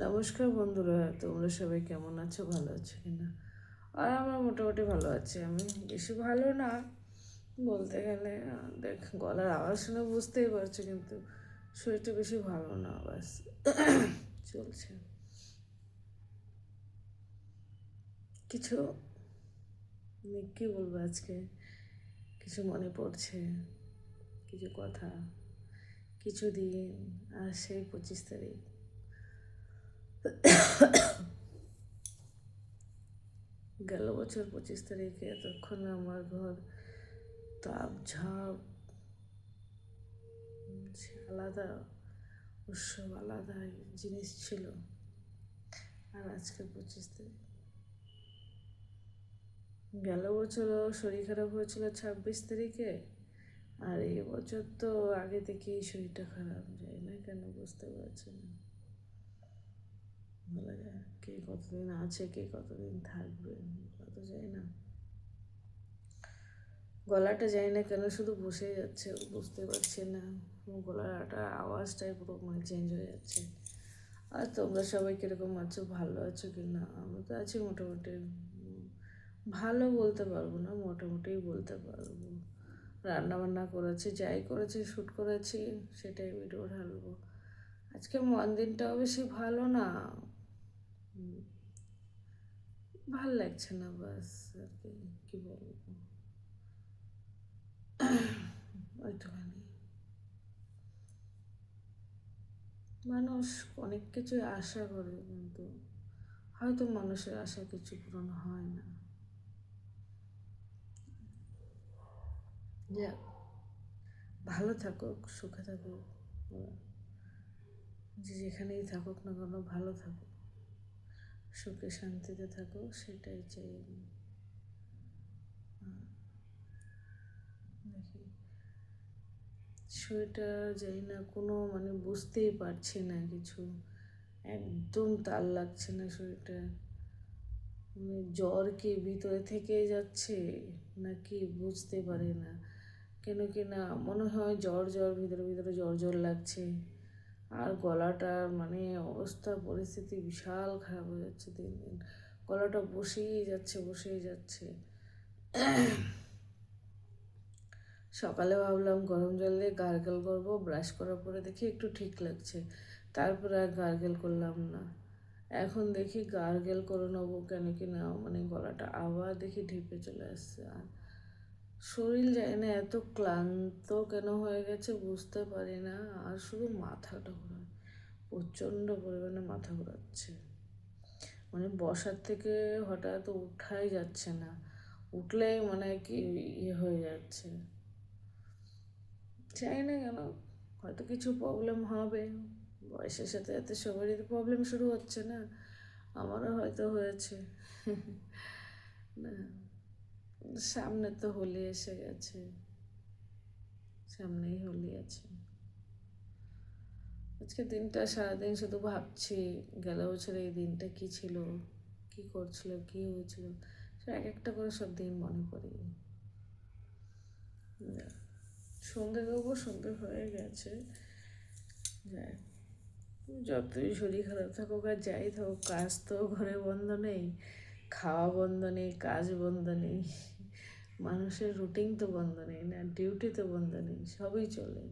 নমস্কার বন্ধুরা, তোমরা সবাই কেমন আছো? ভালো আছো কিনা? আর আমরা মোটামুটি ভালো আছি। আমি বেশি ভালো না বলতে গেলে, দেখ গলার আওয়াজ শুনে বুঝতেই পারছো, কিন্তু শরীরটা বেশি ভালো না, বাস চলছে। কিছু কী বলবো, আজকে কিছু মনে পড়ছে, কিছু কথা, কিছু দিন। আর সেই 25 তারিখ, গেল বছর 25 তারিখে তখন আমার ঘর তাপ ঝাপ আলাদা, উৎসব আলাদা জিনিস ছিল। আর আজকে 25 তারিখ, গেল বছরও শরীর খারাপ হয়েছিল 26 তারিখে। আর এই বছর তো আগে থেকেই শরীরটা খারাপ, যায় না কেন বুঝতে পারছি না। বলা যায় কে কতদিন আছে, কে কতদিন থাকবে, কত যায় না। গলাটা যায় না কেন শুধু বসে যাচ্ছে, বুঝতে পারছি না। গলাটা আওয়াজটাই পুরো মানে চেঞ্জ হয়ে যাচ্ছে। আর তোমরা সবাই কীরকম আছো, ভালো আছো কি না? আমি তো আছি মোটামুটি ভালো, বলতে পারবো না, মোটামুটিই বলতে পারবো। রান্না বান্না করেছি, যাই করেছি, শ্যুট করেছি, সেটাই ভিডিও ঢালবো। আজকে মন দিনটাও বেশি ভালো না, ভাল লাগছে না, বাস আর কি, কী বলবো, ওইটুখানি। মানুষ অনেক কিছুই আশা করে, কিন্তু হয়তো মানুষের আশা কিছু পূরণ হয় না। যাক, ভালো থাকুক, সুখে থাকুক, যে যেখানেই থাকুক না কেন ভালো থাকুক, সুখে শান্তিতে থাকুক, সেটাই চাই আমি। দেখি শরীরটা যাই না, কোনো মানে বুঝতেই পারছি না কিছু, একদম তাল লাগছে না শরীরটা। মানে জ্বর কি ভিতরে থেকে যাচ্ছে নাকি বুঝতে পারি না। কেন কি না মনে হয় জ্বর জ্বর, ভিতরে ভিতরে জ্বর জ্বর লাগছে। আর গলাটার মানে অবস্থা পরিস্থিতি বিশাল খারাপ হয়ে যাচ্ছে দিন দিন। গলাটা বসেই যাচ্ছে, বসেই যাচ্ছে। সকালে ভাবলাম গরম জল দিয়ে গার্গেল করবো, ব্রাশ করার পরে দেখি একটু ঠিক লাগছে, তারপরে আর গার্গেল করলাম না। এখন দেখি গার্গেল করে নেবো, কেন কি না মানে গলাটা আবার দেখি ঢিপে চলে আসছে। আর শরীর যায় না, এত ক্লান্ত কেন হয়ে গেছে বুঝতে পারি না। আর শুধু মাথাটা ঘোরায়, প্রচণ্ড পরিমাণে মাথা ঘোরাচ্ছে। মানে বসার থেকে হঠাৎ উঠাই যাচ্ছে না, উঠলেই মানে কি ইয়ে হয়ে যাচ্ছে। চাই না কেন, হয়তো কিছু প্রবলেম হবে, বয়সের সাথে সাথে সবারই তো প্রবলেম শুরু হচ্ছে না, আমারও হয়তো হয়েছে। না, সামনে তো হোলি এসে গেছে, সামনেই হোলি আছে। আজকে দিনটা সারাদিন শুধু ভাবছি গেল বছর এই দিনটা কী ছিল, কী করছিল, কী হয়েছিল, সে এক একটা করে সব দিন মনে পড়ে। সন্ধে দেবো, সন্ধে হয়ে গেছে। যতই শরীর খারাপ থাকুক আর যাই থাকুক, কাজ তো ঘরে বন্ধ নেই, খাওয়া বন্ধ নেই, কাজ বন্ধ নেই, মানুষের রুটিন তো বন্ধ নেই না, ডিউটি তো বন্ধ নেই, সবই চলে।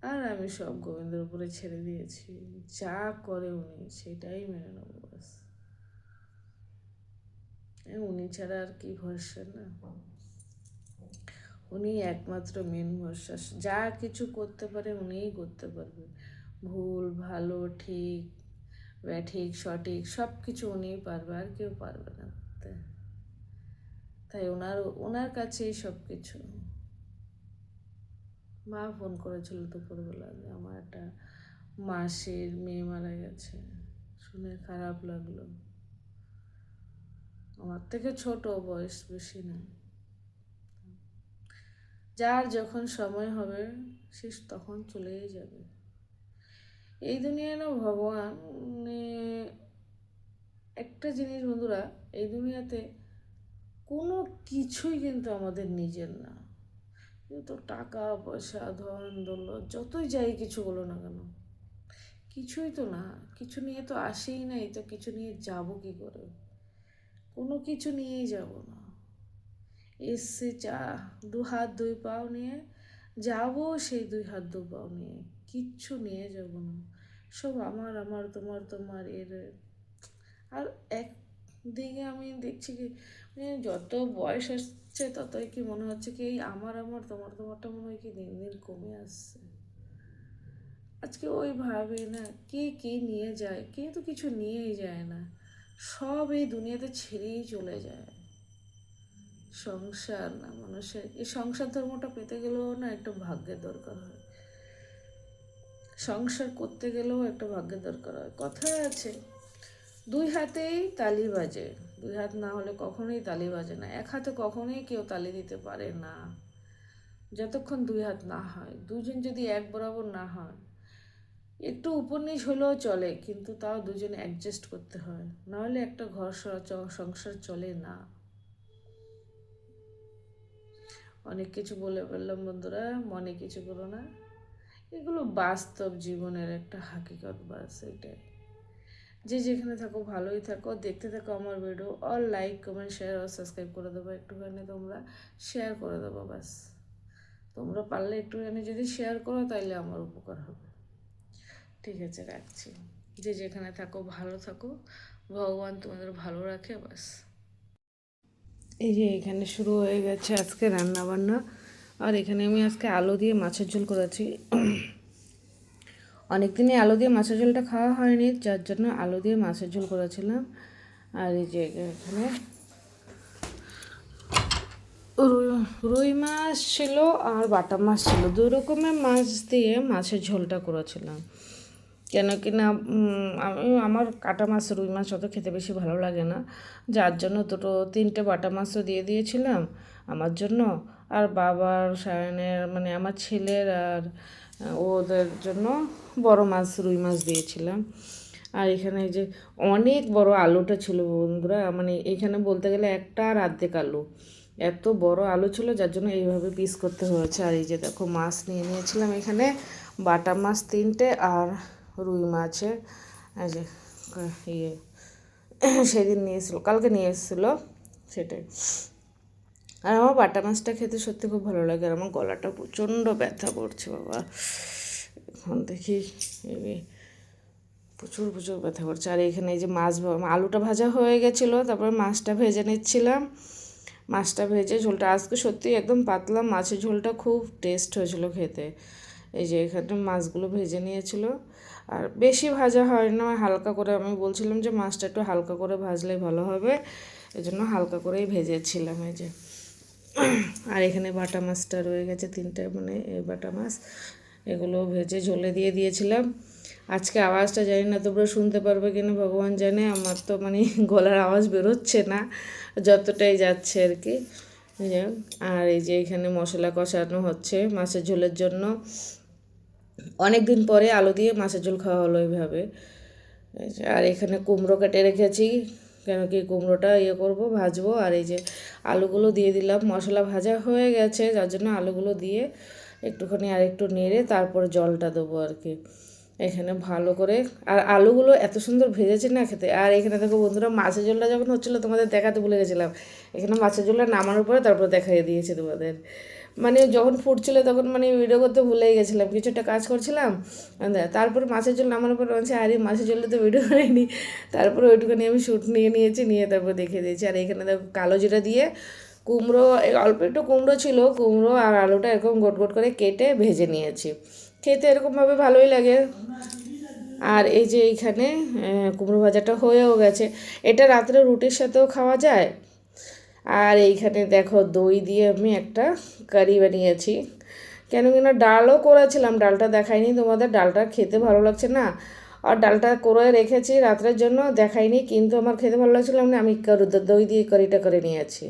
আর আমি সব গোবিন্দের উপরে ছেড়ে দিয়েছি, যা করে উনি সেটাই মেনে নেবো, বাস। উনি ছাড়া আর কি ভরসা, না উনি একমাত্র মেন ভরসা। যা কিছু করতে পারে উনিই করতে পারবে, ভুল ভালো ঠিক ব্যাঠিক সঠিক সব কিছু উনিই পারবে, আর কেউ পারবে না। তাই ওনার কাছেই সব কিছু। মা ফোন করেছিল দুপুরবেলা যে আমার একটা মাসির মেয়ে মারা গেছে, শুনে খারাপ লাগলো। আমার থেকে ছোট, বয়স বেশি না। যার যখন সময় হবে সে তখন চলেই যাবে। এই দুনিয়ায় না ভগবান একটা জিনিস বন্ধুরা, এই দুনিয়াতে কোনো কিছুই কিন্তু আমাদের নিজের না। কিন্তু টাকা পয়সা ধন দৌলত যতই যাই কিছু বলো না কেন, কিছুই তো না, কিছু নিয়ে তো আসেই নাই, তো কিছু নিয়ে যাব কি করে? কোনো কিছু নিয়েই যাব না। এসছে চা, দু হাত দুই পাও নিয়ে যাব, সেই দুই হাত দু পাও নিয়ে কিচ্ছু নিয়ে যাব না। সব আমার আমার, তোমার তোমার, এর। আর একদিকে আমি দেখছি কি, মানে যত বয়স আসছে ততই কি মনে হচ্ছে কি এই আমার আমার, তোমার তোমারটা মনে হয় কি দিন দিন কমে আসছে। আজকে ওই ভাবে না, কে কে নিয়ে যায়, কে তো কিছু নিয়েই যায় না, সব এই দুনিয়াতে ছেড়েই চলে যায়। সংসার না, মানুষের এই সংসার ধর্মটা পেতে গেলেও না একটা ভাগ্যের দরকার হয়। সংসার করতে গেলেও একটা ভাগ্যের দরকার হয়। কথায় আছে, দুই হাতেই তালি বাজে, দুই হাত না হলে কখনোই তালি বাজে না। এক হাতে কখনোই কেউ তালি দিতে পারে না, যতক্ষণ দুই হাত না হয়। দুজন যদি এক বরাবর না হয়, একটু উপর নিচ হলেও চলে, কিন্তু তাও দুজনে অ্যাডজাস্ট করতে হয়, নাহলে একটা ঘর সংসার চলে না। অনেক কিছু বলে ফেললাম বন্ধুরা, মনে কিছু করো না। এগুলো বাস্তব জীবনের একটা হাকিকত, বাস এটাই। যে যেখানে থাকো ভালোই থাকো, দেখতে থাকো আমার video. All like comment share আর সাবস্ক্রাইব করে দেবো, একটুখানি তোমরা শেয়ার করে দেবো বাস। তোমরা পারলে একটুখানি যদি শেয়ার করো তাইলে আমার উপকার হবে। ঠিক আছে, রাখছি। যে যেখানে থাকো ভালো থাকো, ভগবান তোমাদের ভালো রাখে বাস। এই যে এখানে শুরু হয়ে গেছে আজকে রান্না বান্না। আর এখানে আমি আজকে আলু দিয়ে মাছের ঝোল করেছি। অনেক দিনই আলু দিয়ে মাছের ঝোলটা খাওয়া হয়নি, যার জন্য আলু দিয়ে মাছের ঝোল করেছিলাম। আর এই যে এখানে রুই মাছ ছিল আর বাটা মাছ ছিল, দুই রকমের মাছ দিয়ে মাছের ঝোলটা করেছিলাম। কেন কি না, আমার কাটা মাছ, রুই মাছ অত খেতে বেশি ভালো লাগে না, যার জন্য তিনটে বাটা মাছও দিয়ে দিয়েছিলাম আমার জন্য। আর বাবার, সায়নের, মানে আমার ছেলের আর ওদের জন্য বড় মাছ, রুই মাছ দিয়েছিলাম। আর এখানে যে অনেক বড় আলুটা ছিল বন্ধুরা, মানে এখানে বলতে গেলে একটা আর অর্ধেক আলু, এত বড় আলু ছিল, যার জন্য এইভাবে পিস করতে হয়েছে। আর এই যে দেখো মাছ নিয়ে নিয়েছিলাম এখানে, বাটা মাছ তিনটে আর রুই মাছের এই যে ইয়ে সেদিন নিয়ে এসেছিলো, কালকে নিয়ে এসেছিলো, সেটাই। আর আমার বাটা মাছটা খেতে সত্যি খুব ভালো লাগে। আর আমার গলাটা প্রচণ্ড ব্যথা করছে বাবা, এখন দেখি প্রচুর প্রচুর ব্যথা করছে। আর এখানে এই যে আলুটা ভাজা হয়ে গেছিলো, তারপরে মাছটা ভেজে নিচ্ছিলাম। মাছটা ভেজে ঝোলটা আজকে সত্যি একদম পাতলা মাছের ঝোলটা খুব টেস্ট হয়েছিল খেতে। এই যে এখানে মাছগুলো ভেজে নিয়েছিল, আর বেশি ভাজা হয় না, হালকা করে। আমি বলছিলাম যে মাছটা একটু হালকা করে ভাজলে ভালো হবে, এই জন্য হালকা করেই ভেজেছিলাম। এই যে আর এখানে বাটা মাছটা রয়ে গেছে তিনটে, মানে এই বাটা মাছ, এগুলো ভেজে ঝোলে দিয়ে দিয়েছিলাম। আজকে আওয়াজটা জানি না তোমরা শুনতে পারবে কিনা ভগবান জানে, আমার তো মানে গলার আওয়াজ বেরোচ্ছে না, যতটাই যাচ্ছে আর কি। আর এই যে এখানে মশলা কষানো হচ্ছে মাছের ঝোলের জন্য। অনেক দিন পরে আলু দিয়ে মাছের ঝোল খাওয়া হলো এইভাবে। আর এখানে কুমড়ো কেটে রেখেছি, কেন কি কুমড়োটা করবো, ভাজবো। আর এই যে আলুগুলো দিয়ে দিলাম, মশলা ভাজা হয়ে গেছে, যার জন্য আলুগুলো দিয়ে একটুখানি আর একটু নেড়ে তারপরে জলটা দেবো আর কি। এখানে ভালো করে, আর আলুগুলো এত সুন্দর ভেজেছে না খেতে। আর এখানে দেখো বন্ধুরা, মাছের ঝোলটা যখন হচ্ছিলো তোমাদের দেখাতে ভুলে গেছিলাম, এখানে মাছের ঝোলটা নামানোর পরে তারপর দেখাই দিয়েছি তোমাদের। মানে যখন ফুটছিল তখন মানে ভিডিও করতে ভুলেই গেছিলাম, কিছু একটা কাজ করছিলাম। তারপরে মাছের ঝোল নামানোর পর বলছে আরে মাছের ঝোলটা তো ভিডিও করিনি, তারপরে ওইটুখানি আমি শ্যুট নিয়েছি, নিয়ে তারপর দেখে দিয়েছি। আর এখানে দেখো কালো জিরা দিয়ে কুমড়ো, অল্প একটু কুমড়ো ছিল, কুমড়ো আর আলুটা এরকম গোট গোট করে কেটে ভেজে নিয়েছি, খেতে এরকমভাবে ভালোই লাগে। আর এই যে এইখানে কুমড়ো ভাজাটা হয়েও গেছে, এটা রাত্রে রুটির সাথেও খাওয়া যায়। আর এইখানে দেখো দই দিয়ে আমি একটা কারি বানিয়েছি, কেন কিনা ডালও করেছিলাম, ডালটা দেখাইনি তোমাদের, ডালটা খেতে ভালো লাগছে না। আর ডালটা করে রেখেছি রাত্রের জন্য, দেখাইনি, কিন্তু আমার খেতে ভালো লাগছিল, আমি দই দিয়ে কারিটা করে নিয়েছি।